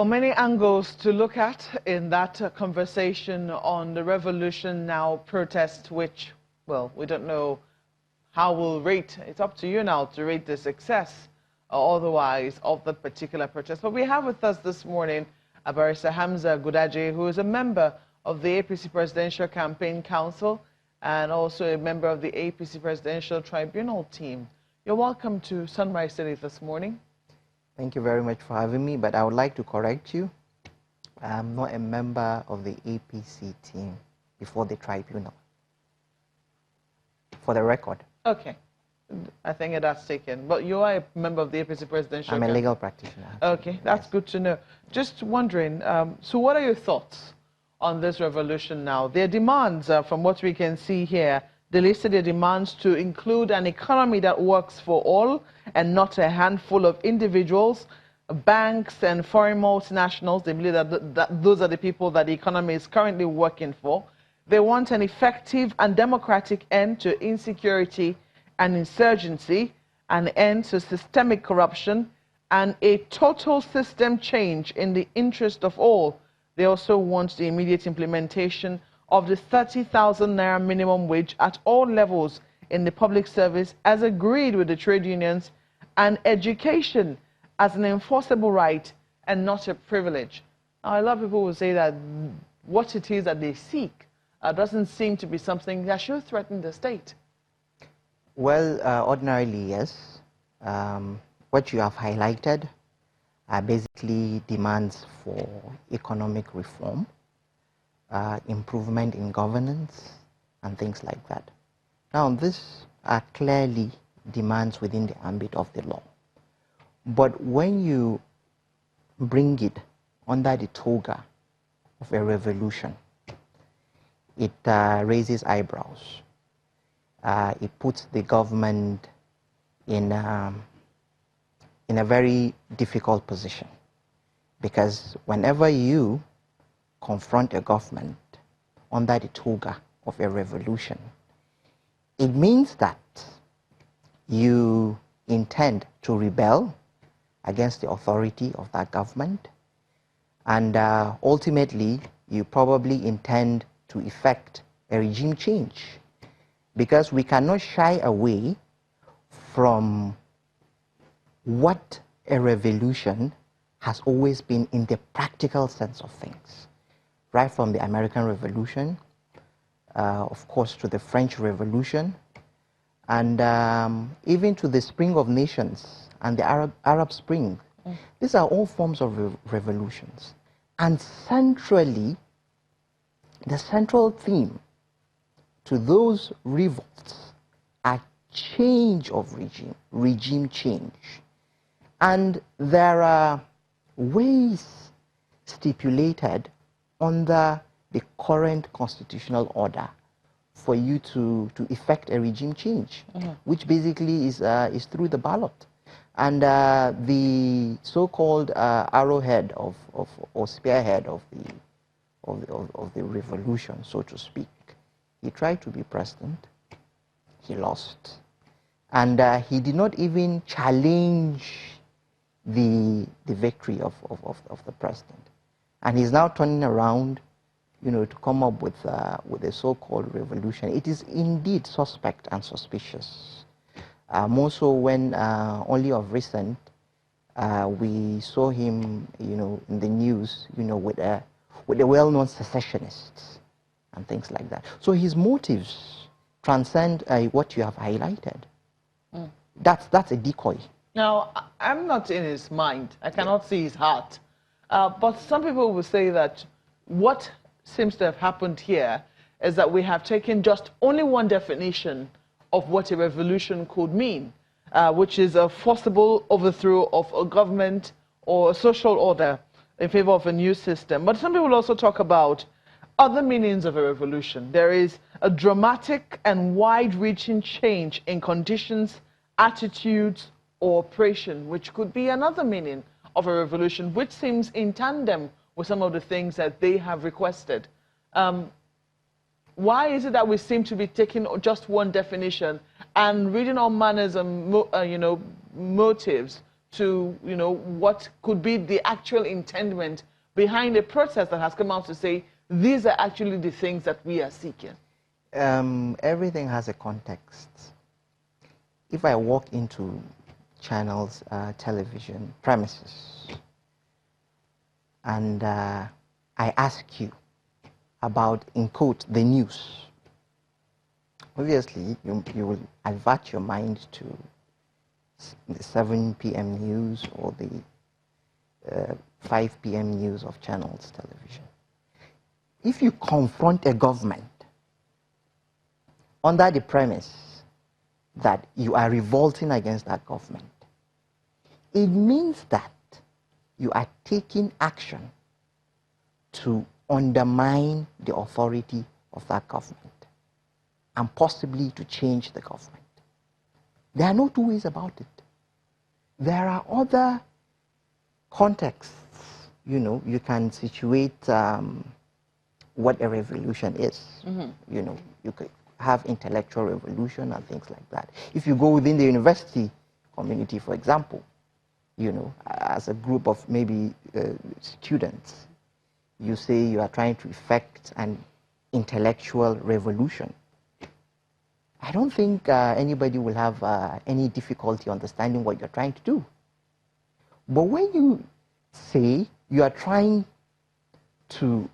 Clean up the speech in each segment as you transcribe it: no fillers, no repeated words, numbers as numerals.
Well, many angles to look at in that conversation on the Revolution Now protest, which, well, we don't know how we'll rate. It's up to you now to rate the success or otherwise of that particular protest. But we have with us this morning Barrister Hamza Gudaje, who is a member of the APC Presidential Campaign Council and also a member of the APC Presidential Tribunal team. You're welcome to Sunrise City this morning. Thank you very much for having me, but I would like to correct you. I'm not a member of the APC team before the tribunal. For the record. Okay. I think that's taken. But you are a member of the APC Presidential I'm a legal practitioner. Okay, that's yes. good to know. Just wondering, so what are your thoughts on this revolution now? Their demands, from what we can see here, they listed their demands to include an economy that works for all and not a handful of individuals, banks and foreign multinationals. They believe that those are the people that the economy is currently working for. They want an effective and democratic end to insecurity and insurgency, an end to systemic corruption, and a total system change in the interest of all. They also want the immediate implementation of the 30,000 naira minimum wage at all levels in the public service as agreed with the trade unions, and education as an enforceable right and not a privilege. Now, a lot of people will say that what it is that they seek doesn't seem to be something that should threaten the state. Well, ordinarily, yes. What you have highlighted are basically demands for economic reform, improvement in governance, and things like that. Now, these are clearly demands within the ambit of the law. But when you bring it under the toga of a revolution, it raises eyebrows. It puts the government in a very difficult position, because whenever you confront a government under the toga of a revolution, it means that you intend to rebel against the authority of that government, and ultimately you probably intend to effect a regime change, because we cannot shy away from what a revolution has always been in the practical sense of things, right from the American Revolution, of course, to the French Revolution, and even to the Spring of Nations and the Arab Spring. These are all forms of revolutions. And centrally, the central theme to those revolts are change of regime change. And there are ways stipulated under the current constitutional order for you to effect a regime change, which basically is through the ballot. And the so-called arrowhead or spearhead of the revolution, so to speak, he tried to be president. He lost, and he did not even challenge the victory of the president. And he's now turning around, you know, to come up with a so-called revolution. It is indeed suspect and suspicious. More so when only of recent we saw him, you know, in the news, you know, with the well-known secessionists and things like that. So his motives transcend what you have highlighted. That's a decoy. Now, I'm not in his mind. I cannot see his heart. But some people will say that what seems to have happened here is that we have taken just only one definition of what a revolution could mean, which is a forcible overthrow of a government or a social order in favor of a new system. But some people also talk about other meanings of a revolution. There is a dramatic and wide-reaching change in conditions, attitudes, or operation, which could be another meaning of a revolution, which seems in tandem with some of the things that they have requested. Why is it that we seem to be taking just one definition and reading all manners and motives to, you know, what could be the actual intendment behind a protest that has come out to say, these are actually the things that we are seeking? Everything has a context. If I walk into channels, television premises, and I ask you about, in quote, the news, obviously you will avert your mind to the 7 p.m. news or the 5 p.m. news of channels television. If you confront a government under the premise that you are revolting against that government, it means that you are taking action to undermine the authority of that government and possibly to change the government. There are no two ways about it. There are other contexts. You know, you can situate what a revolution is. You know, you could have intellectual revolution and things like that. If you go within the university community, for example, you know, as a group of maybe students, you say you are trying to effect an intellectual revolution. I don't think anybody will have any difficulty understanding what you're trying to do. But when you say you are trying to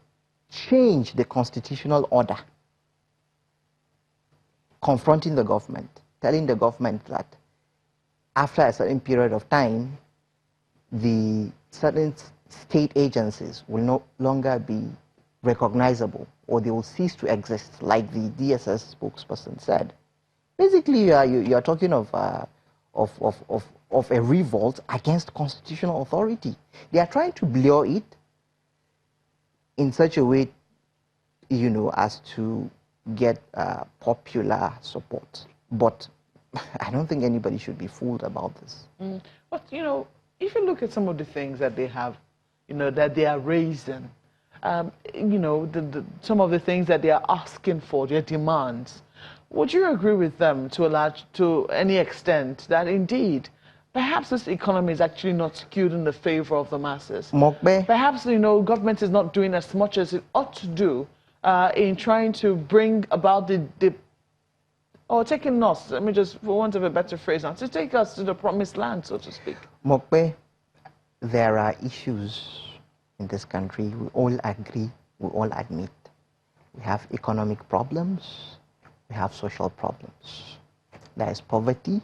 change the constitutional order, confronting the government, telling the government that after a certain period of time, the certain state agencies will no longer be recognizable, or they will cease to exist, like the DSS spokesperson said. Basically, you are talking of a revolt against constitutional authority. They are trying to blur it in such a way, you know, as to get popular support. But I don't think anybody should be fooled about this. But, you know, if you look at some of the things that they have, you know, that they are raising, you know, some of the things that they are asking for, their demands, would you agree with them to any extent that indeed perhaps this economy is actually not skewed in the favor of the masses? Mokbe. Perhaps, you know, government is not doing as much as it ought to do in trying to bring about taking us, let me just, for want of a better phrase now, to take us to the promised land, so to speak. Mokbe, there are issues in this country, we all agree, we all admit. We have economic problems, we have social problems. There is poverty,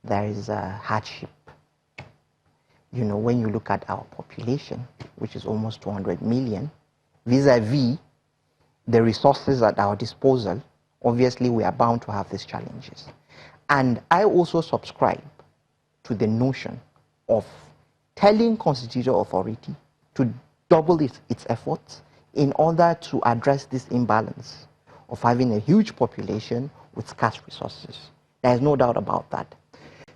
there is hardship. You know, when you look at our population, which is almost 200 million, vis-a-vis the resources at our disposal, obviously we are bound to have these challenges. And I also subscribe to the notion of telling constitutional authority to double its efforts in order to address this imbalance of having a huge population with scarce resources. There is no doubt about that.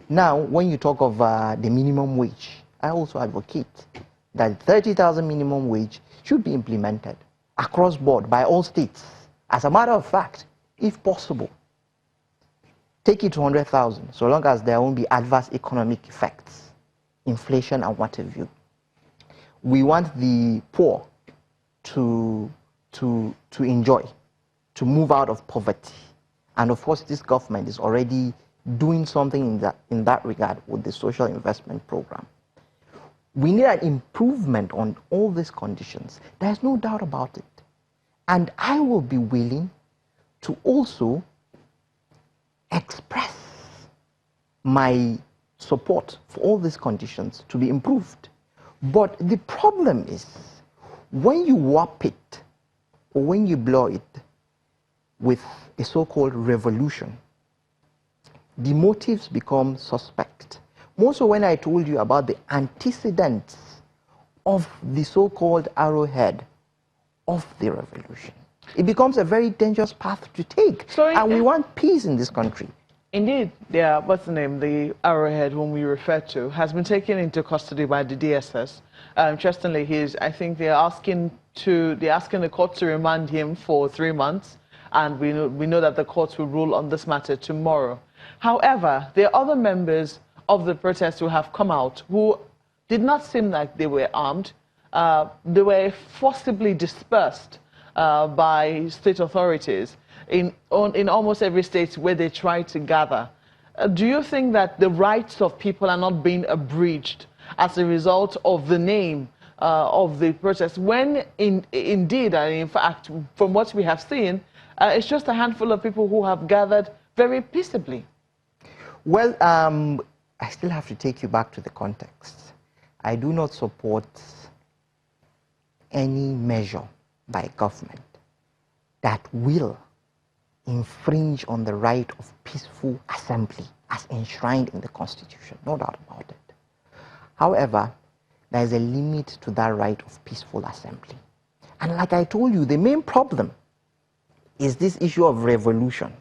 Now, when you talk of the minimum wage, I also advocate that 30,000 minimum wage should be implemented across board by all states. As a matter of fact, if possible, take it to 100,000, so long as there won't be adverse economic effects, inflation and what have you. We want the poor to enjoy, to move out of poverty. And of course, this government is already doing something in that regard with the social investment program. We need an improvement on all these conditions. There's no doubt about it. And I will be willing to also express my support for all these conditions to be improved. But the problem is, when you warp it, or when you blow it with a so-called revolution, the motives become suspect. More so when I told you about the antecedents of the so-called arrowhead of the revolution. It becomes a very dangerous path to take. And we want peace in this country. Indeed, what's the name? The arrowhead, whom we refer to, has been taken into custody by the DSS. Interestingly, I think they're asking the court to remand him for 3 months, and we know that the courts will rule on this matter tomorrow. However, there are other members of the protests who have come out, who did not seem like they were armed. They were forcibly dispersed by state authorities in almost every state where they try to gather. Do you think that the rights of people are not being abridged as a result of the name of the protest, when indeed, and in fact, from what we have seen, it's just a handful of people who have gathered very peaceably? Well, I still have to take you back to the context. I do not support any measure by government that will infringe on the right of peaceful assembly as enshrined in the Constitution. No doubt about it. However, there is a limit to that right of peaceful assembly. And like I told you, the main problem is this issue of revolution.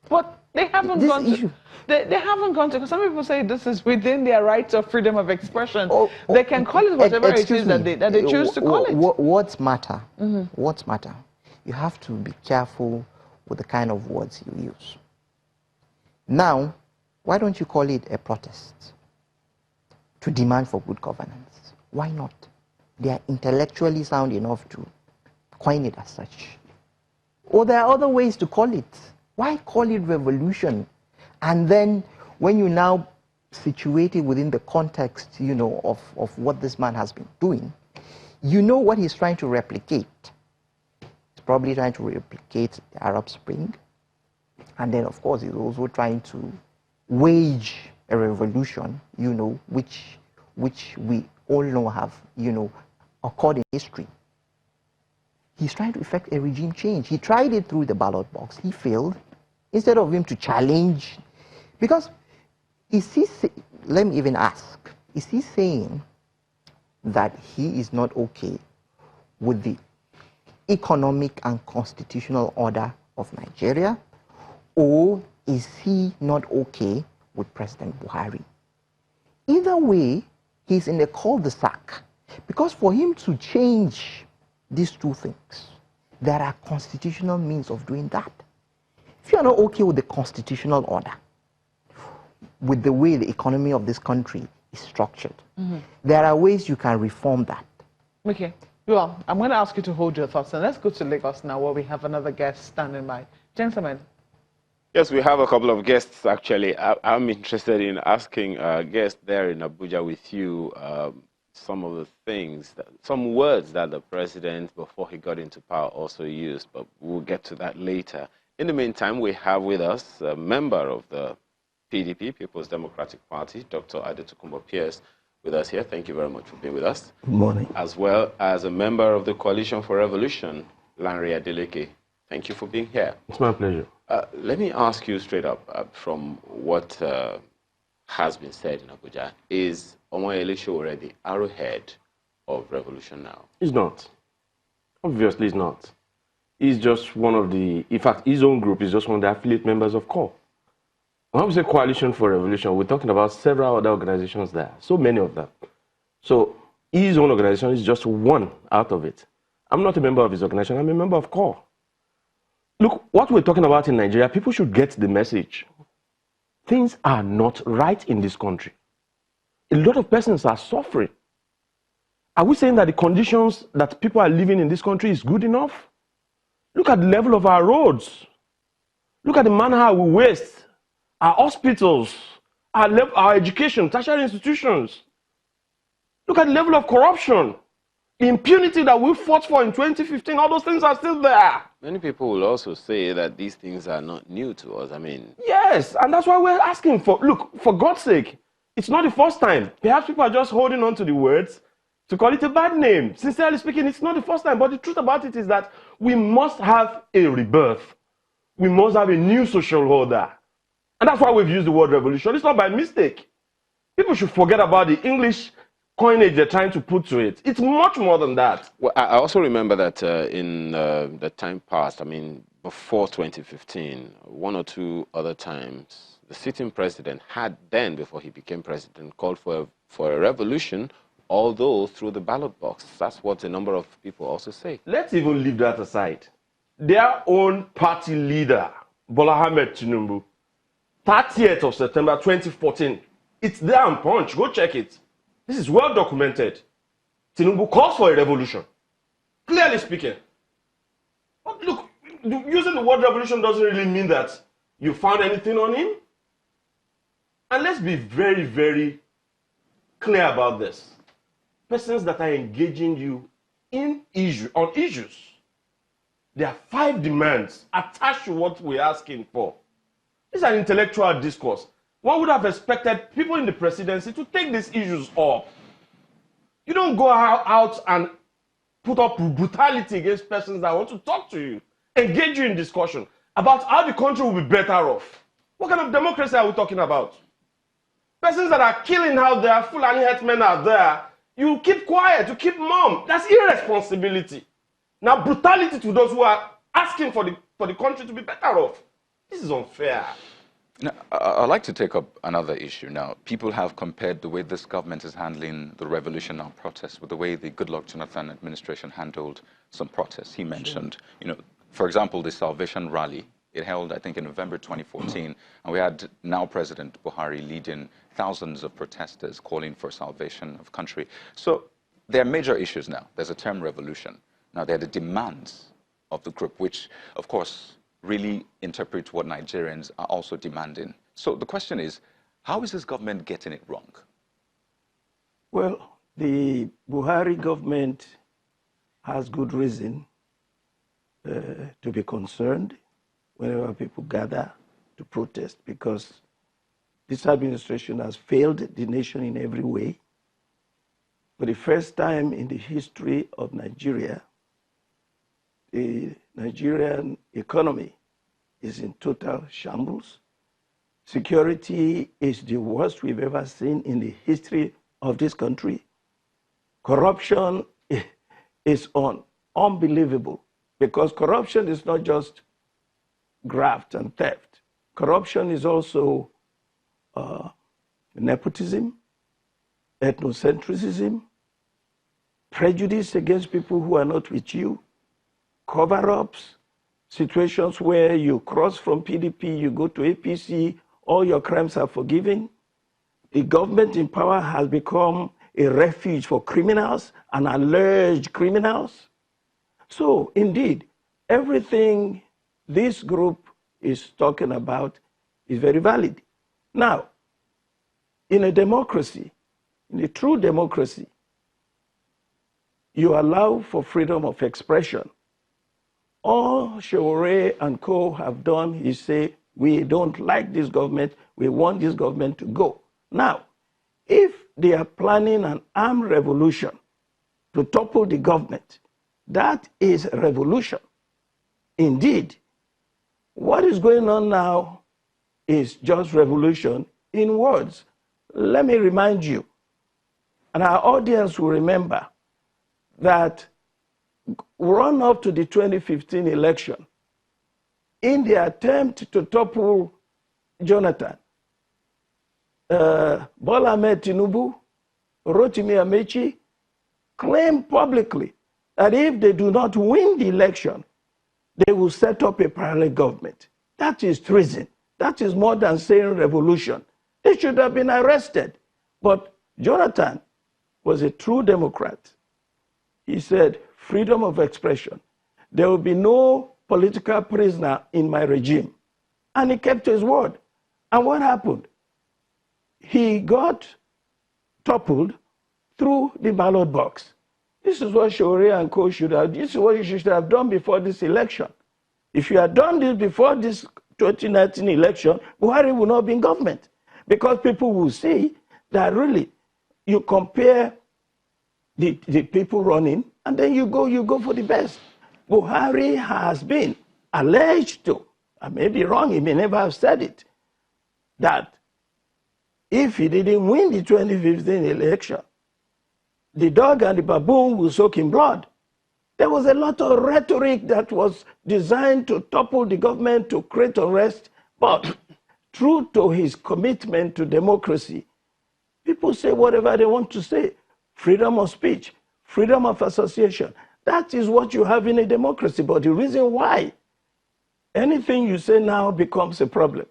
But they haven't gone to, they haven't gone to, because some people say this is within their rights of freedom of expression. They can call it whatever it is that they choose to call it. Words matter. Words matter. You have to be careful with the kind of words you use. Now, why don't you call it a protest to demand for good governance? Why not? They are intellectually sound enough to coin it as such. Or there are other ways to call it. Why call it revolution? And then when you now situate it within the context, you know, of what this man has been doing, you know what he's trying to replicate. He's probably trying to replicate the Arab Spring. And then, of course, he's also trying to wage a revolution, you know, which we all know have, you know, occurred in history. He's trying to effect a regime change. He tried it through the ballot box. He failed. Instead of him to challenge, because let me even ask, is he saying that he is not okay with the economic and constitutional order of Nigeria, or is he not okay with President Buhari? Either way, he's in a cul-de-sac, because for him to change these two things, there are constitutional means of doing that. If you are not okay with the constitutional order, with the way the economy of this country is structured, there are ways you can reform that. Okay. Well, I'm going to ask you to hold your thoughts, and let's go to Lagos now, where we have another guest standing by. Gentlemen. Yes, we have a couple of guests, actually. I'm interested in asking guests there in Abuja with you some of the things, some words that the president, before he got into power, also used, but we'll get to that later. In the meantime, we have with us a member of the PDP, People's Democratic Party, Dr. Adetokunbo Pierce, with us here. Thank you very much for being with us. Good morning. As well as a member of the Coalition for Revolution, Lanre Adeleke. Thank you for being here. It's my pleasure. Let me ask you straight up, from what has been said in Abuja, is Omoyele Sowore the arrowhead of Revolution Now? He's not. Obviously, he's not. He's just one of the, in fact, his own group is just one of the affiliate members of CORE. When we say Coalition for Revolution, we're talking about several other organizations there, so many of them. So his own organization is just one out of it. I'm not a member of his organization, I'm a member of CORE. Look, what we're talking about in Nigeria, people should get the message. Things are not right in this country. A lot of persons are suffering. Are we saying that the conditions that people are living in this country is good enough? Look at the level of our roads. Look at the manner how we waste our hospitals, our education, tertiary institutions. Look at the level of corruption, the impunity that we fought for in 2015. All those things are still there. Many people will also say that these things are not new to us. I mean... Yes, and that's why we're asking for, look, for God's sake, it's not the first time. Perhaps people are just holding on to the words to call it a bad name. Sincerely speaking, it's not the first time. But the truth about it is that we must have a rebirth. We must have a new social order. And that's why we've used the word revolution. It's not by mistake. People should forget about the English coinage they're trying to put to it. It's much more than that. Well, I also remember that in the time past, I mean, before 2015, one or two other times, the sitting president had then, before he became president, called for a revolution, although through the ballot box. That's what a number of people also say. Let's even leave that aside. Their own party leader, Bola Ahmed Tinubu, 30th of September 2014, It's there on Punch. Go check it. This is well documented. Tinubu calls for a revolution. Clearly speaking. But look, using the word revolution doesn't really mean that you found anything on him. And let's be very, very clear about this. Persons that are engaging you on issues, there are 5 demands attached to what we're asking for. It's an intellectual discourse. One would have expected people in the presidency to take these issues up. You don't go out and put up brutality against persons that want to talk to you, engage you in discussion about how the country will be better off. What kind of democracy are we talking about? Persons that are killing out there, Fulani headmen are there, you keep quiet, you keep mum. That's irresponsibility. Now, brutality to those who are asking for the country to be better off. This is unfair. Now, I'd like to take up another issue now. People have compared the way this government is handling the RevolutionNow protests with the way the Goodluck Jonathan administration handled some protests. He mentioned, for example, the Salvation Rally. It held, I think, in November 2014, and we had now President Buhari leading thousands of protesters calling for salvation of country. So there are major issues now. There's a term revolution. Now, there are the demands of the group, which, of course, really interpret what Nigerians are also demanding. So the question is, how is this government getting it wrong? Well, the Buhari government has good reason to be concerned whenever people gather to protest, because this administration has failed the nation in every way. For the first time in the history of Nigeria, the Nigerian economy is in total shambles. Security is the worst we've ever seen in the history of this country. Corruption is unbelievable, because corruption is not just graft and theft. Corruption is also nepotism, ethnocentrism, prejudice against people who are not with you, cover-ups, situations where you cross from PDP, you go to APC, all your crimes are forgiven. The government in power has become a refuge for criminals and alleged criminals. So, indeed, everything this group is talking about is very valid. Now, in a democracy, in a true democracy, you allow for freedom of expression. All Shewore and co have done is say, we don't like this government, we want this government to go. Now, if they are planning an armed revolution to topple the government, that is a revolution. Indeed, what is going on now is just revolution in words. Let me remind you, and our audience will remember, that run up to the 2015 election, in the attempt to topple Jonathan, Bola Ahmed Tinubu, Rotimi Amechi claimed publicly that if they do not win the election, they will set up a parallel government. That is treason. That is more than saying revolution. They should have been arrested. But Jonathan was a true Democrat. He said, freedom of expression. There will be no political prisoner in my regime. And he kept his word. And what happened? He got toppled through the ballot box. This is what Shewore and co should have. This is what you should have done before this election. If you had done this before this 2019 election, Buhari would not be in government. Because people will see that really you compare the people running, and then you go for the best. Buhari has been alleged to, I may be wrong, he may never have said it, that if he didn't win the 2015 election, the dog and the baboon will soak in blood. There was a lot of rhetoric that was designed to topple the government, to create unrest, but true to his commitment to democracy, people say whatever they want to say. Freedom of speech, freedom of association. That is what you have in a democracy. But the reason why anything you say now becomes a problem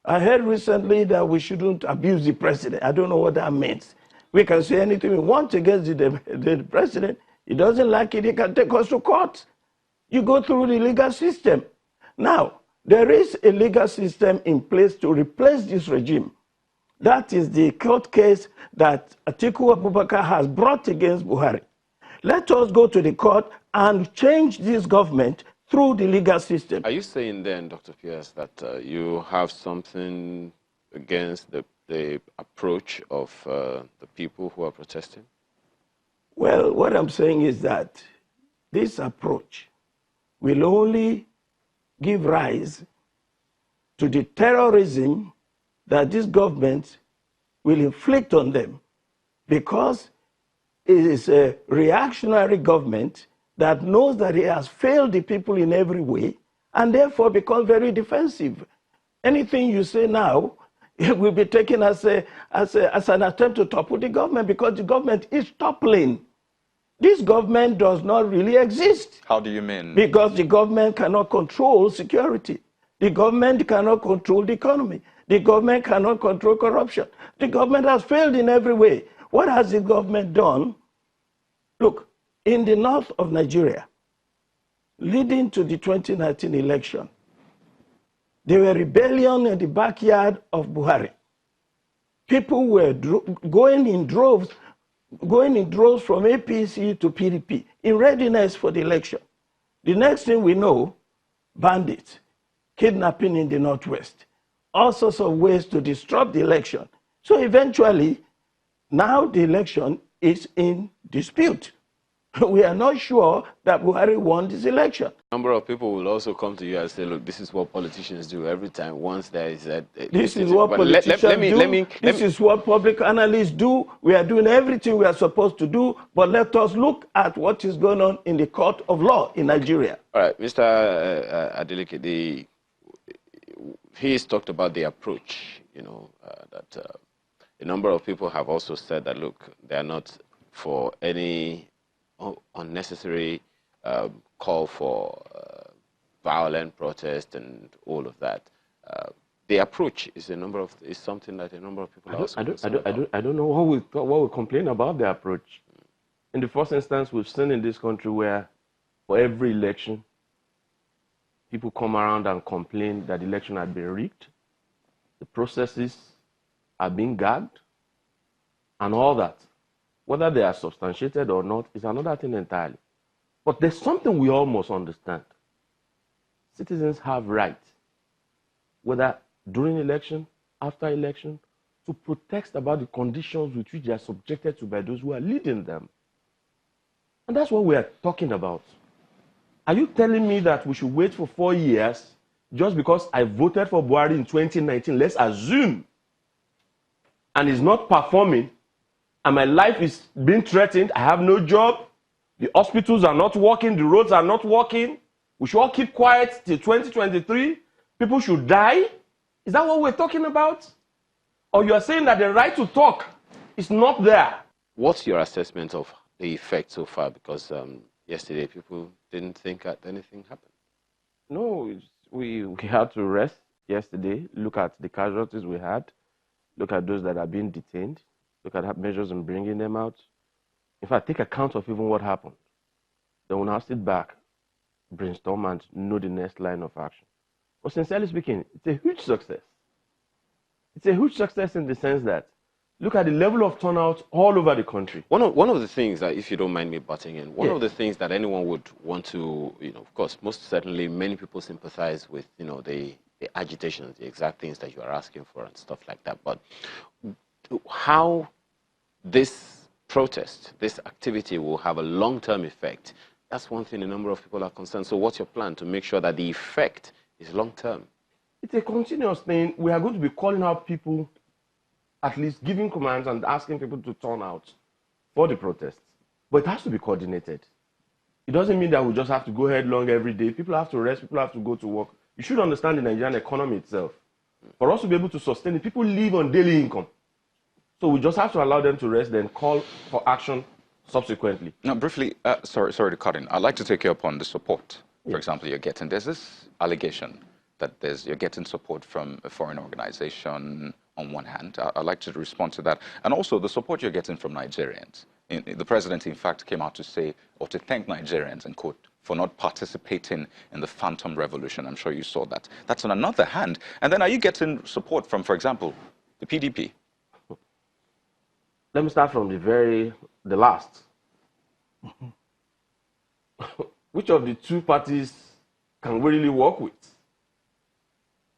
I heard recently that we shouldn't abuse the president. I don't know what that means. We can say anything we want against the president. He doesn't like it, he can take us to court. You go through the legal system. Now, there is a legal system in place to replace this regime. That is the court case that Atiku Abubakar has brought against Buhari. Let us go to the court and change this government through the legal system. Are you saying then, Dr. Pierce, that you have something against the approach of the people who are protesting? Well, what I'm saying is that this approach will only give rise to the terrorism that this government will inflict on them, because it is a reactionary government that knows that it has failed the people in every way and therefore becomes very defensive. Anything you say now, it will be taken as an attempt to topple the government, because the government is toppling. This government does not really exist. How do you mean? Because the government cannot control security. The government cannot control the economy. The government cannot control corruption. The government has failed in every way. What has the government done? Look, in the north of Nigeria, leading to the 2019 election, there were rebellion in the backyard of Buhari. People were going in droves from APC to PDP in readiness for the election. The next thing we know, bandits, kidnapping in the northwest, all sorts of ways to disrupt the election. So eventually, now the election is in dispute. We are not sure that Buhari won this election. A number of people will also come to you and say, look, this is what politicians do every time. Once there is a... This is what politicians do. This is what public analysts do. We are doing everything we are supposed to do, but let us look at what is going on in the court of law in Nigeria. All right, Mr. Adeleke, he's talked about the approach, that a number of people have also said that, look, they are not for any unnecessary call for violent protest and all of that. The approach is something that a number of people I don't know what we complain about the approach. In the first instance, we've seen in this country where for every election, people come around and complain that the election had been rigged, the processes are being gagged, and all that. Whether they are substantiated or not is another thing entirely. But there's something we all must understand. Citizens have rights, whether during election, after election, to protest about the conditions with which they are subjected to by those who are leading them. And that's what we are talking about. Are you telling me that we should wait for 4 years just because I voted for Buhari in 2019, let's assume, and is not performing, and my life is being threatened, I have no job, the hospitals are not working, the roads are not working, we should all keep quiet till 2023, people should die? Is that what we're talking about? Or you are saying that the right to talk is not there? What's your assessment of the effect so far? Because yesterday people didn't think that anything happened. No, we had to rest yesterday, look at the casualties we had, look at those that are being detained, look at measures in bringing them out. In fact, take account of even what happened. Then we'll now sit back, brainstorm, and know the next line of action. But sincerely speaking, it's a huge success. It's a huge success in the sense that look at the level of turnout all over the country. One of the things that, if you don't mind me butting in, one of the things that anyone would want to, of course, most certainly many people sympathize with, the agitations, the exact things that you are asking for and stuff like that. But how this protest, this activity will have a long-term effect, that's one thing a number of people are concerned. So what's your plan to make sure that the effect is long-term? It's a continuous thing. We are going to be calling out people, at least giving commands and asking people to turn out for the protests. But it has to be coordinated. It doesn't mean that we just have to go headlong every day. People have to rest, people have to go to work. You should understand the Nigerian economy itself. For us to be able to sustain it, people live on daily income. So we just have to allow them to rest, then call for action subsequently. Now, briefly, sorry to cut in. I'd like to take you up on the support, for example, you're getting. There's this allegation that you're getting support from a foreign organization on one hand. I'd like to respond to that. And also the support you're getting from Nigerians. The president, in fact, came out to say, or to thank Nigerians, and quote, for not participating in the phantom revolution. I'm sure you saw that. That's on another hand. And then are you getting support from, for example, the PDP? Let me start from the last. Which of the two parties can we really work with?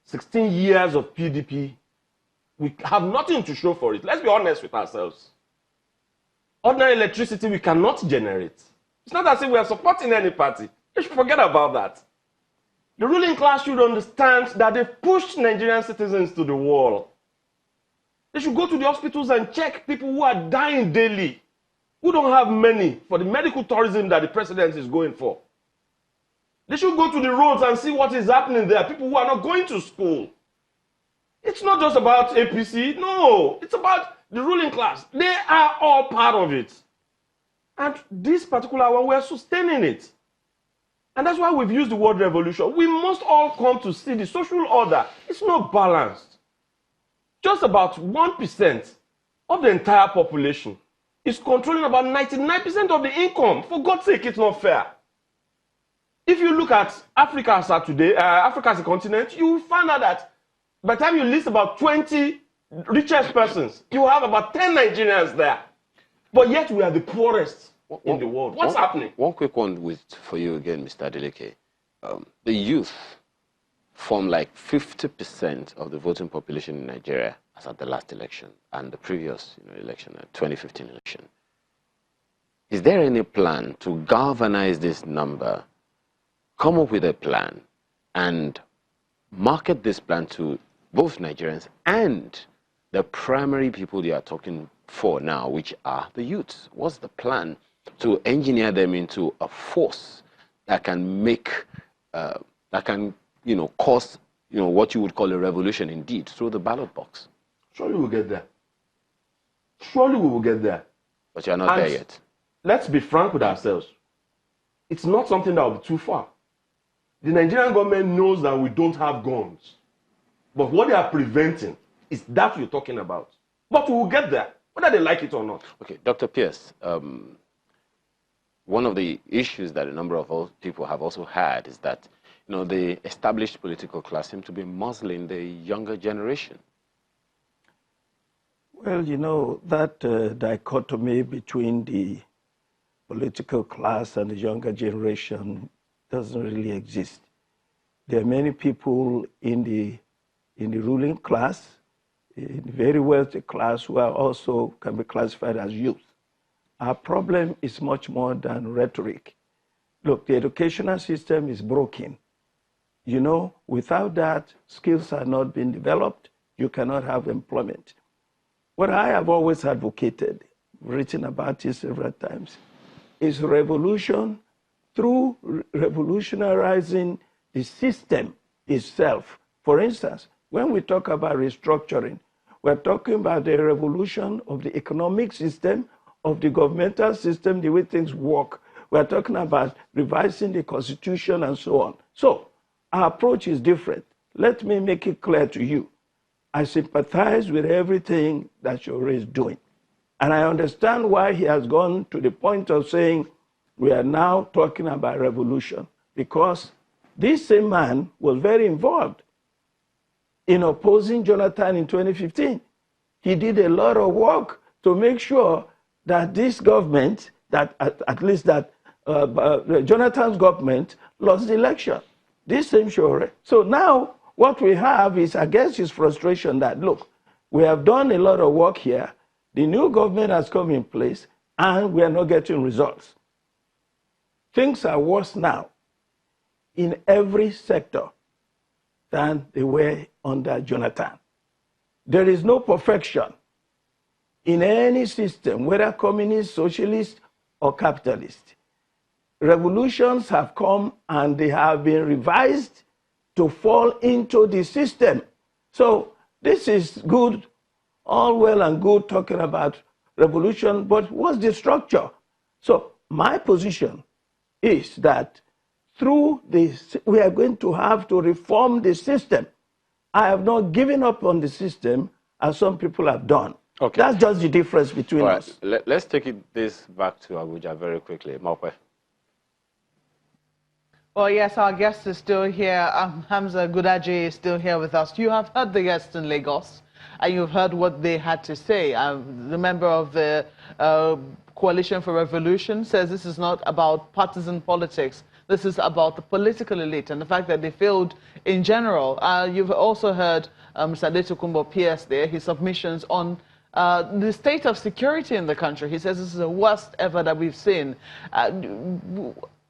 16 years of PDP, we have nothing to show for it. Let's be honest with ourselves. Ordinary electricity we cannot generate. It's not as if we are supporting any party. You should forget about that. The ruling class should understand that they've pushed Nigerian citizens to the wall. They should go to the hospitals and check people who are dying daily, who don't have money for the medical tourism that the president is going for. They should go to the roads and see what is happening there, people who are not going to school. It's not just about APC, no, it's about the ruling class. They are all part of it. And this particular one, we are sustaining it. And that's why we've used the word revolution. We must all come to see the social order. It's not balanced. Just about 1% of the entire population is controlling about 99% of the income. For God's sake, it's not fair. If you look at Africa as of today, Africa as a continent, you will find out that by the time you list about 20 richest persons, you have about 10 Nigerians there. But yet we are the poorest in the world. What's happening? One quick one for you again, Mr. Adeleke. The youth form like 50% of the voting population in Nigeria as at the last election and the previous election, 2015 election. Is there any plan to galvanize this number, come up with a plan, and market this plan to both Nigerians and the primary people they are talking for now, which are the youths? What's the plan to engineer them into a force that can make, that can, cause, what you would call a revolution indeed through the ballot box? Surely we'll get there. Surely we will get there. But you're not there yet. Let's be frank with ourselves. It's not something that will be too far. The Nigerian government knows that we don't have guns. But what they are preventing is that you're talking about. But we will get there, whether they like it or not. Okay, Dr. Pierce, one of the issues that a number of people have also had is that, the established political class seem to be muzzling the younger generation. Well, that dichotomy between the political class and the younger generation doesn't really exist. There are many people in the ruling class, in the very wealthy class, who are also can be classified as youth. Our problem is much more than rhetoric. Look, the educational system is broken. Without that, skills are not being developed. You cannot have employment. What I have always advocated, written about it several times, is revolution through revolutionizing the system itself. For instance, when we talk about restructuring, we're talking about the revolution of the economic system, of the governmental system, the way things work. We're talking about revising the constitution and so on. So our approach is different. Let me make it clear to you. I sympathize with everything that Shore is doing. And I understand why he has gone to the point of saying we are now talking about revolution, because this same man was very involved in opposing Jonathan in 2015. He did a lot of work to make sure that this government, that at least that Jonathan's government lost the election. This same Shore. So now what we have is, I guess, his frustration that, look, we have done a lot of work here. The new government has come in place and we are not getting results. Things are worse now in every sector than they were under Jonathan. There is no perfection in any system, whether communist, socialist, or capitalist. Revolutions have come and they have been revised to fall into the system. So this is good, all well and good talking about revolution, but what's the structure? So my position is that through this, we are going to have to reform the system. I have not given up on the system as some people have done. Okay. That's just the difference between All right. us. Let's take this back to Abuja very quickly. Mokwe. Well, yes, our guest is still here. Hamza Gudaji is still here with us. You have heard the guests in Lagos, and you've heard what they had to say. The member of the Coalition for Revolution says this is not about partisan politics. This is about the political elite and the fact that they failed in general. You've also heard Mr. Adetokunbo PS there, his submissions on the state of security in the country. He says this is the worst ever that we've seen.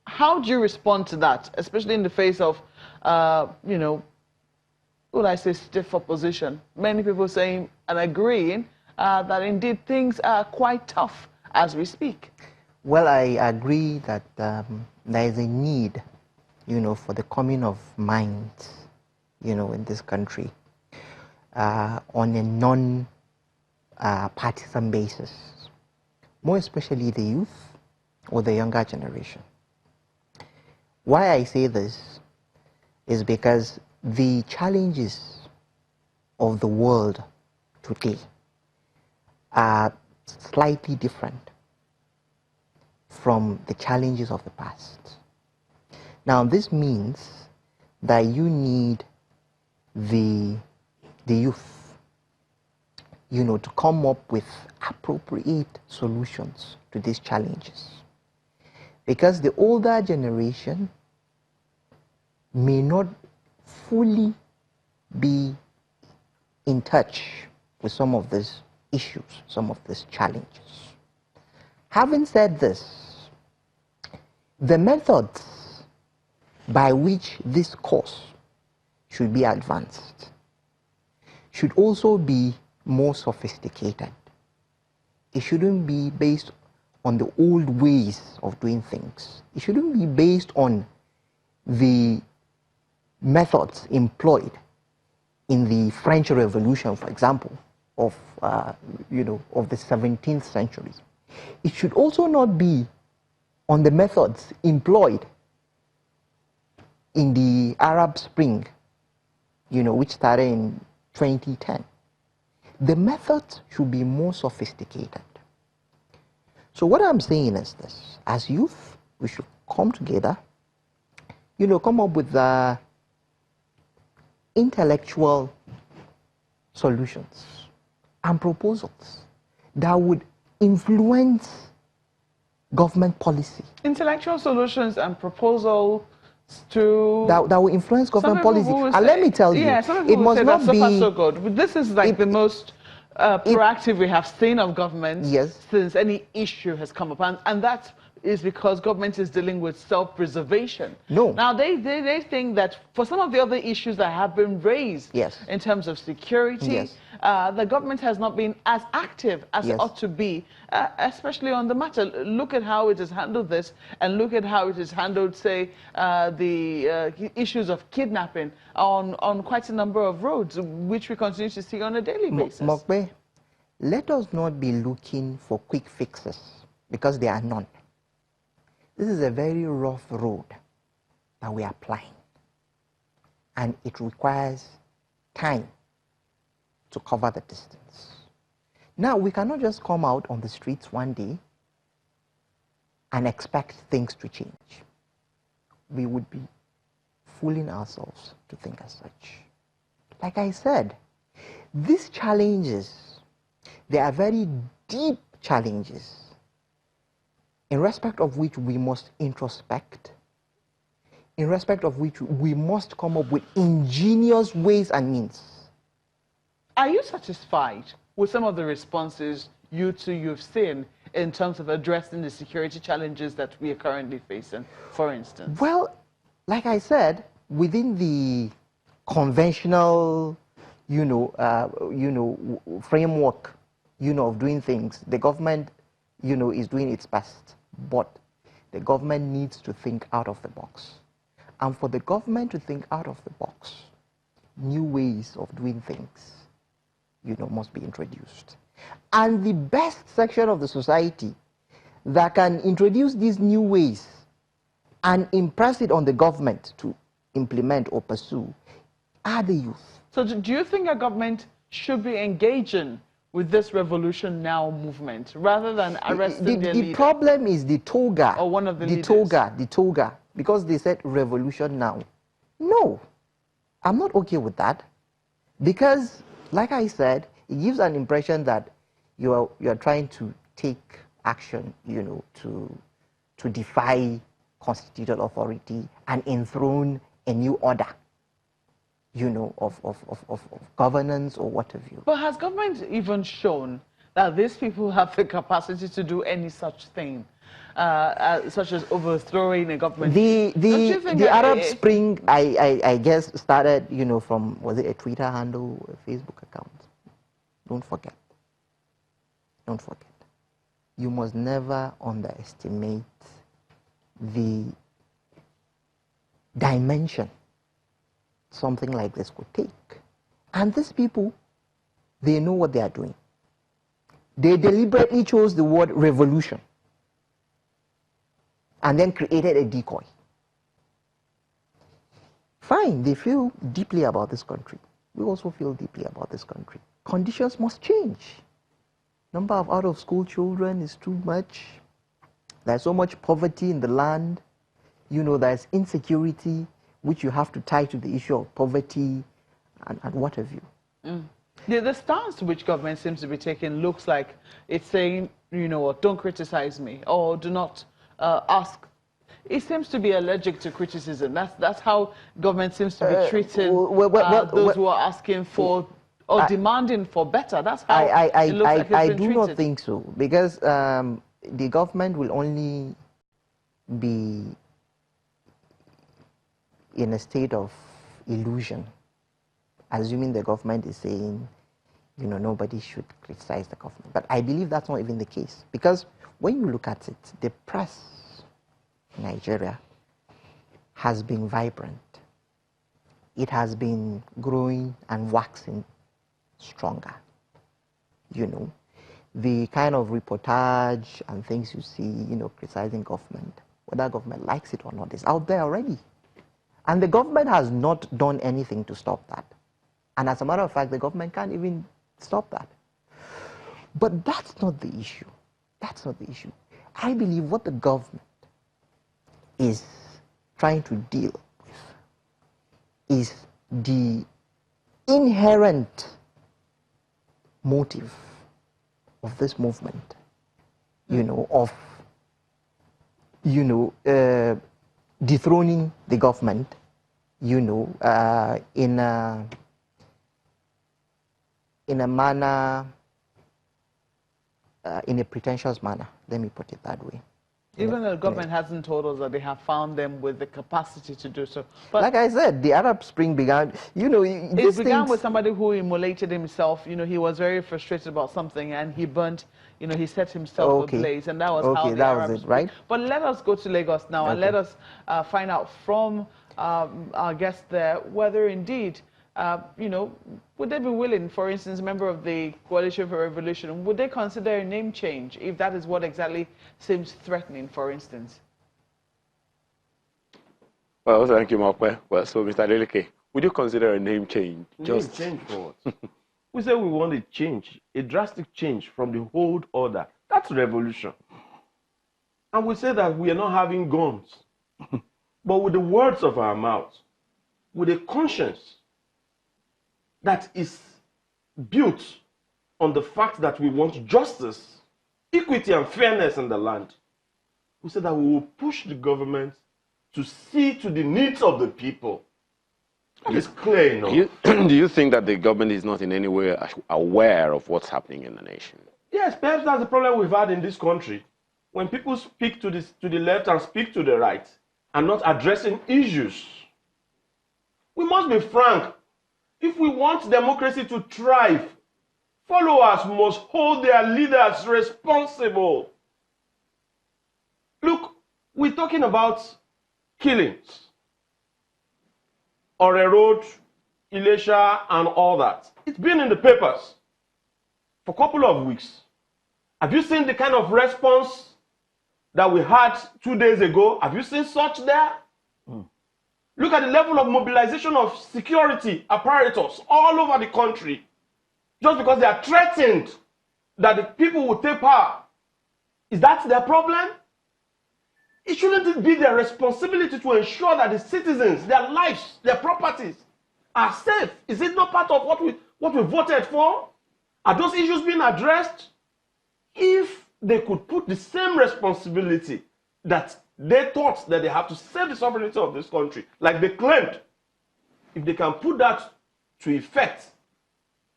How do you respond to that, especially in the face of, you know, would I say stiff opposition? Many people saying and agreeing that indeed things are quite tough as we speak. Well, I agree that there is a need, you know, for the coming of minds, you know, in this country on a non-partisan basis, more especially the youth or the younger generation. Why I say this is because the challenges of the world today are slightly different from the challenges of the past. Now, this means that you need the youth, you know, to come up with appropriate solutions to these challenges. Because the older generation may not fully be in touch with some of these issues, some of these challenges. Having said this, the methods by which this course should be advanced should also be more sophisticated. It shouldn't be based on the old ways of doing things. It shouldn't be based on the methods employed in the French Revolution, for example, of you know, of the 17th century. It should also not be on the methods employed in the Arab Spring, you know, which started in 2010. The methods should be more sophisticated. So what I'm saying is this: as youth, we should come together, you know, come up with intellectual solutions and proposals that would influence government policy. Intellectual solutions and proposals to... That will influence government policy. And let me tell you, it must not be... So good. This is like the most proactive we have seen of government since any issue has come up. And that is because government is dealing with self-preservation. No. Now, they think that for some of the other issues that have been raised in terms of security, the government has not been as active as it ought to be, especially on the matter. Look at how it has handled this, and look at how it has handled, say, the issues of kidnapping on quite a number of roads, which we continue to see on a daily basis. Mokbe, let us not be looking for quick fixes, because there are none. This is a very rough road that we are applying, and it requires time to cover the distance. Now, we cannot just come out on the streets one day and expect things to change. We would be fooling ourselves to think as such. Like I said, these challenges, they are very deep challenges, in respect of which we must introspect, in respect of which we must come up with ingenious ways and means. Are you satisfied with some of the responses you've seen in terms of addressing the security challenges that we are currently facing, for instance? Well, like I said, within the conventional, framework, of doing things, the government, is doing its best. But the government needs to think out of the box. And for the government to think out of the box, new ways of doing things, must be introduced. And the best section of the society that can introduce these new ways and impress it on the government to implement or pursue are the youth. So do you think a government should be engaging with this Revolution Now movement rather than arresting their leader? The problem is the toga. Or one of the leaders. The toga, because they said Revolution Now. No, I'm not okay with that, because, like I said, it gives an impression that you are trying to take action, you know, to defy constitutional authority and enthrone a new order, you know, of governance or what have you. But has government even shown that these people have the capacity to do any such thing, such as overthrowing a government? The Arab Spring, I guess, started, you know, from, was it a Twitter handle or a Facebook account? Don't forget. Don't forget. You must never underestimate the dimension something like this could take. And these people, they know what they are doing. They deliberately chose the word revolution and then created a decoy. Fine, they feel deeply about this country. We also feel deeply about this country. Conditions must change. Number of out-of-school children is too much. There's so much poverty in the land. You know, there's insecurity, which you have to tie to the issue of poverty and what have you. The stance which government seems to be taking looks like it's saying, you know what, don't criticize me, or do not ask. It seems to be allergic to criticism. That's how government seems to be treating those who are asking for or demanding for better. That's how it looks like it's been treated. I do not think so, because the government will only be in a state of illusion, assuming the government is saying, you know, nobody should criticize the government. But I believe that's not even the case, because when you look at it, the press in Nigeria has been vibrant. It has been growing and waxing stronger. You know, the kind of reportage and things you see, you know, criticizing government, whether government likes it or not, is out there already. And the government has not done anything to stop that. And as a matter of fact, the government can't even stop that. But that's not the issue. That's not the issue. I believe what the government is trying to deal with is the inherent motive of this movement, you know, of, you know, dethroning the government, you know, in a manner, in a pretentious manner, let me put it that way. Even though the government hasn't told us that they have found them with the capacity to do so. But like I said, the Arab Spring began, you know, it began with somebody who immolated himself. You know, he was very frustrated about something and he burnt, you know, he set himself ablaze, and that was how the Arab Spring. Right? But let us go to Lagos now and let us find out from our guest there whether indeed, you know, would they be willing, for instance, a member of the Coalition for Revolution, would they consider a name change if that is what exactly seems threatening, for instance? Well, thank you, Mokwe. Well, so, Mr. Deleke, would you consider a name change? Just change for what? We say we want a change, a drastic change from the old order. That's revolution. And we say that we are not having guns, but with the words of our mouth, with a conscience that is built on the fact that we want justice, equity, and fairness in the land. We say that we will push the government to see to the needs of the people. It's clear enough. Do you think that the government is not in any way aware of what's happening in the nation? Yes, perhaps that's the problem we've had in this country. When people speak to the left and speak to the right and not addressing issues. We must be frank. If we want democracy to thrive, followers must hold their leaders responsible. Look, we're talking about killings. Ore Road, Ilesha, and all that. It's been in the papers for a couple of weeks. Have you seen the kind of response that we had 2 days ago, have you seen such there? Look at the level of mobilization of security apparatus all over the country. Just because they are threatened that the people will take power. Is that their problem? It shouldn't be their responsibility to ensure that the citizens, their lives, their properties are safe. Is it not part of what we voted for? Are those issues being addressed? If they could put the same responsibility that they thought that they have to save the sovereignty of this country, like they claimed, if they can put that to effect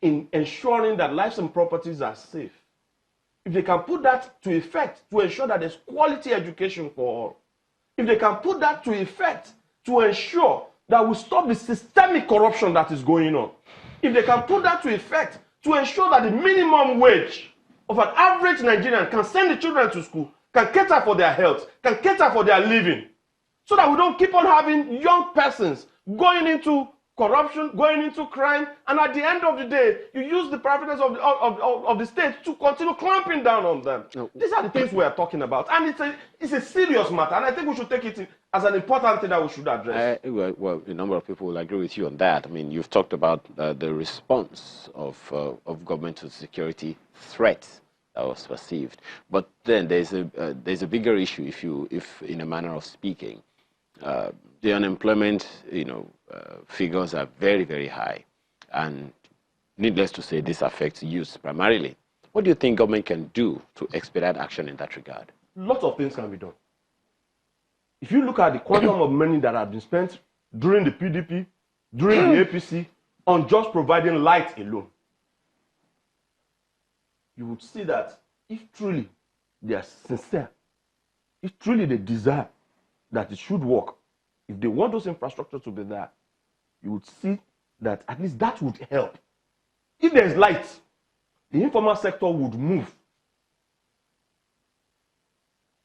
in ensuring that lives and properties are safe, if they can put that to effect to ensure that there's quality education for all, if they can put that to effect to ensure that we stop the systemic corruption that is going on, if they can put that to effect to ensure that the minimum wage of an average Nigerian can send the children to school, can cater for their health, can cater for their living, so that we don't keep on having young persons going into corruption, going into crime, and at the end of the day, you use the privileges of the state to continue clamping down on them. No. These are the things we are talking about, and it's a serious matter, and I think we should take it as an important thing that we should address. Well, a number of people will agree with you on that. I mean, you've talked about the response of government to security threats that was perceived, but then there's a bigger issue. If in a manner of speaking, the unemployment, figures are very, very high, and needless to say, this affects youth primarily. What do you think government can do to expedite action in that regard? Lots of things can be done. If you look at the quantum of money that have been spent during the PDP, during the APC, on just providing light alone, you would see that if truly they are sincere, if truly they desire that it should work, if they want those infrastructures to be there, you would see that at least that would help. If there is light, the informal sector would move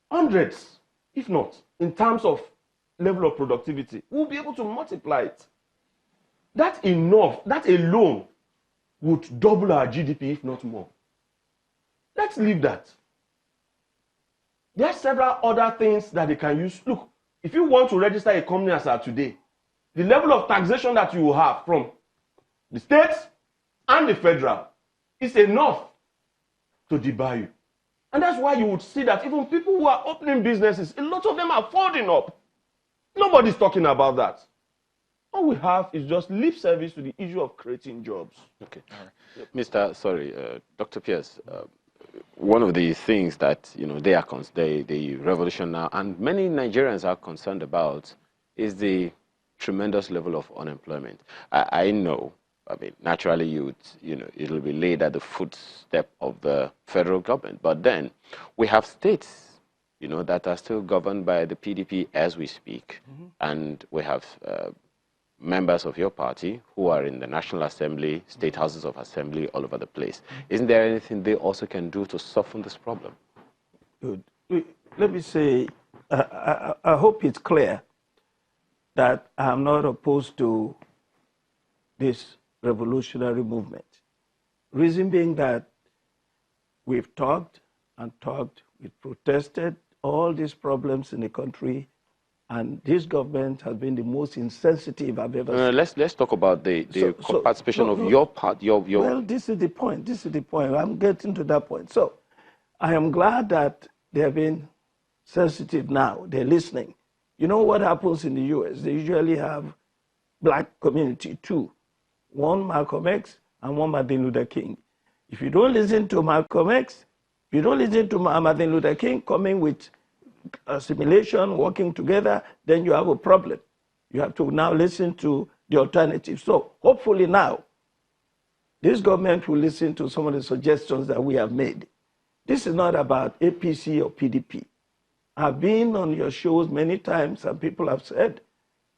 hundreds, if not, in terms of level of productivity. We'll be able to multiply it. That alone would double our GDP, if not more. Let's leave that. There are several other things that they can use. Look, if you want to register a company as of today, the level of taxation that you will have from the states and the federal is enough to debar you. And that's why you would see that even people who are opening businesses, a lot of them are folding up. Nobody's talking about that. All we have is just lip service to the issue of creating jobs. Okay. Dr. Pierce, one of the things that the revolution now, and many Nigerians are concerned about, is the tremendous level of unemployment. I know, I mean, naturally it'll be laid at the footstep of the federal government, but then we have states, that are still governed by the PDP as we speak, and we have members of your party who are in the National Assembly, state houses of assembly all over the place. Isn't there anything they also can do to soften this problem? Good. Let me say, I hope it's clear that I'm not opposed to this revolutionary movement. Reason being that we've talked and talked, we've protested all these problems in the country, and this government has been the most insensitive I've ever seen. Let's talk about the participation of your part. Well, this is the point. This is the point. I'm getting to that point. So I am glad that they have been sensitive now. They're listening. You know what happens in the US? They usually have black community, two. One Malcolm X and one Martin Luther King. If you don't listen to Malcolm X, if you don't listen to Martin Luther King coming with assimilation, working together, then you have a problem. You have to now listen to the alternative. So hopefully now, this government will listen to some of the suggestions that we have made. This is not about APC or PDP. I've been on your shows many times, and people have said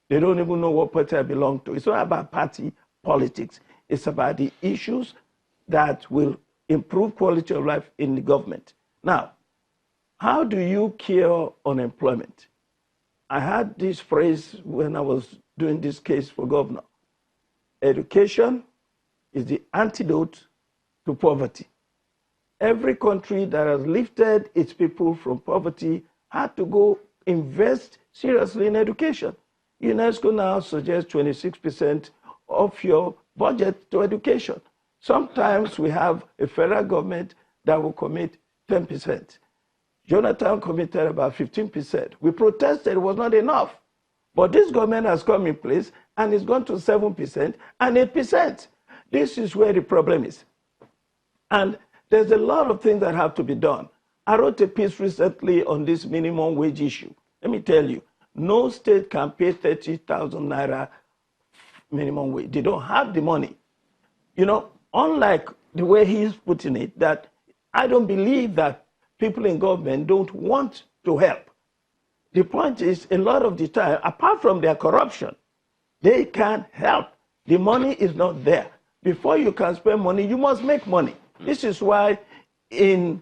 they don't even know what party I belong to. It's not about party politics. It's about the issues that will improve quality of life in the government. Now, how do you cure unemployment? I had this phrase when I was doing this case for governor. Education is the antidote to poverty. Every country that has lifted its people from poverty had to go invest seriously in education. UNESCO now suggests 26% of your budget to education. Sometimes we have a federal government that will commit 10%. Jonathan committed about 15%. We protested, it was not enough. But this government has come in place and it's gone to 7% and 8%. This is where the problem is. And there's a lot of things that have to be done. I wrote a piece recently on this minimum wage issue. Let me tell you, no state can pay 30,000 naira minimum wage. They don't have the money. You know, unlike the way he's putting it, that I don't believe that people in government don't want to help. The point is, a lot of the time, apart from their corruption, they can't help. The money is not there. Before you can spend money, you must make money. This is why this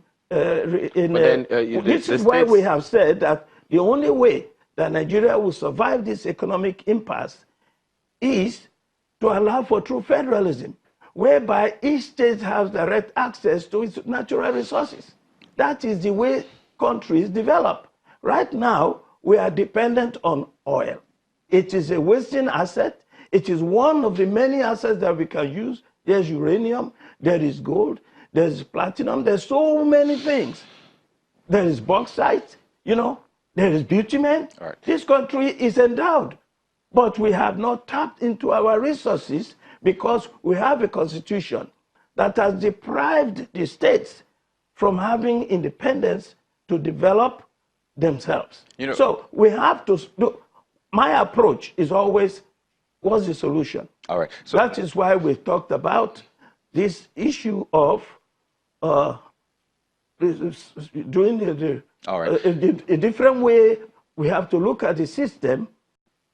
is why we have said that the only way that Nigeria will survive this economic impasse is to allow for true federalism, whereby each state has direct access to its natural resources. That is the way countries develop. Right now, we are dependent on oil. It is a wasting asset. It is one of the many assets that we can use. There's uranium, there is gold, there's platinum, there's so many things. There is bauxite, you know, there is bitumen. Right. This country is endowed, but we have not tapped into our resources because we have a constitution that has deprived the states from having independence to develop themselves. You know, so we have to do, my approach is always, what's the solution? All right. So that is why we talked about this issue of doing a different way. We have to look at the system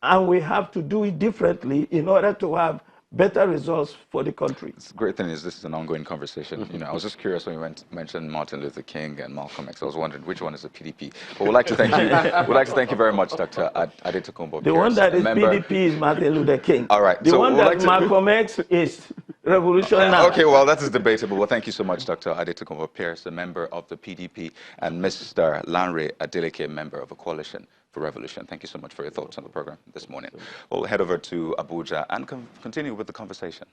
and we have to do it differently in order to have better results for the country. The great thing is this is an ongoing conversation. You know, I was just curious when you mentioned Martin Luther King and Malcolm X. I was wondering which one is the PDP. But we'd like to thank you. We'd like to thank you very much, Dr. Adetokunbo. The one that is PDP is Martin Luther King. All right. The one that Malcolm X is RevolutionNow. Okay, well, that is debatable. Well, thank you so much, Dr. Adetokunbo Pierce, a member of the PDP, and Mr. Lanre Adeleke, member of a coalition for revolution. Thank you so much for your thoughts on the program this morning. We'll head over to Abuja and continue with the conversation.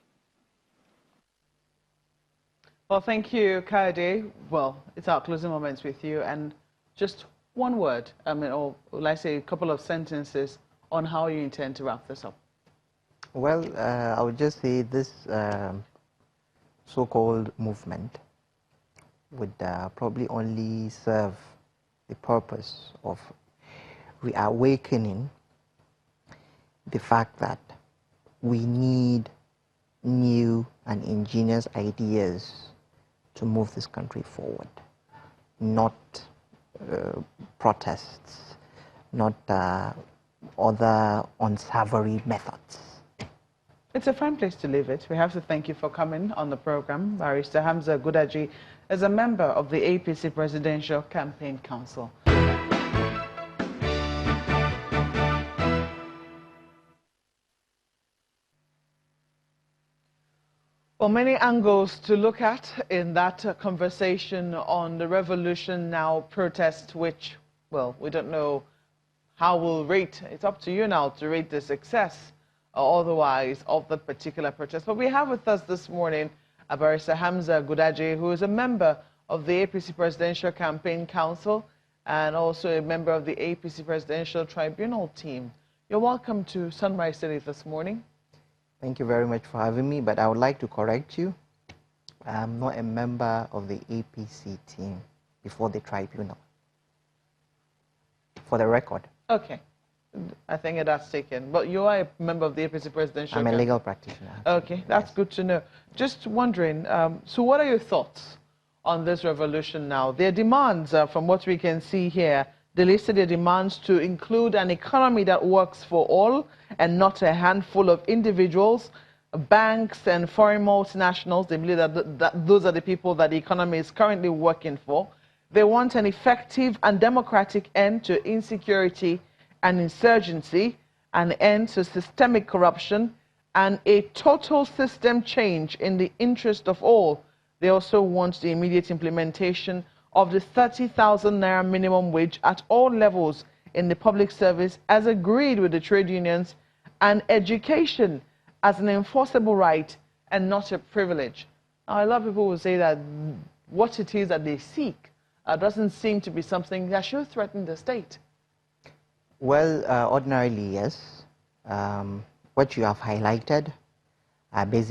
Well, thank you, Kaide. Well, it's our closing moments with you, and just one word, I mean, or let's say a couple of sentences on how you intend to wrap this up. Well, I would just say this so-called movement would probably only serve the purpose of reawakening the fact that we need new and ingenious ideas to move this country forward, not protests, not other unsavory methods. It's a fine place to leave it. We have to thank you for coming on the program. Barrister Hamza Gudaji is a member of the APC Presidential Campaign Council. Well, many angles to look at in that conversation on the Revolution Now protest, which, well, we don't know how we'll rate. It's up to you now to rate the success or otherwise of the particular protest. But we have with us this morning Barrister Hamza Gudaji, who is a member of the APC Presidential Campaign Council and also a member of the APC Presidential Tribunal team. You're welcome to Sunrise City this morning. Thank you very much for having me, but I would like to correct you. I'm not a member of the APC team before the tribunal, for the record. Okay. I think that's taken. But you are a member of the APC Presidential I'm a legal practitioner. Okay, that's good to know. Just wondering, so what are your thoughts on this revolution now? Their demands, from what we can see here, they listed their demands to include an economy that works for all and not a handful of individuals, banks and foreign multinationals. They believe that those are the people that the economy is currently working for. They want an effective and democratic end to insecurity and insurgency, an end to systemic corruption, and a total system change in the interest of all. They also want the immediate implementation of the 30,000 naira minimum wage at all levels in the public service as agreed with the trade unions, and education as an enforceable right and not a privilege. Now, a lot of people will say that what it is that they seek doesn't seem to be something that should threaten the state. Well, ordinarily, yes. What you have highlighted are basically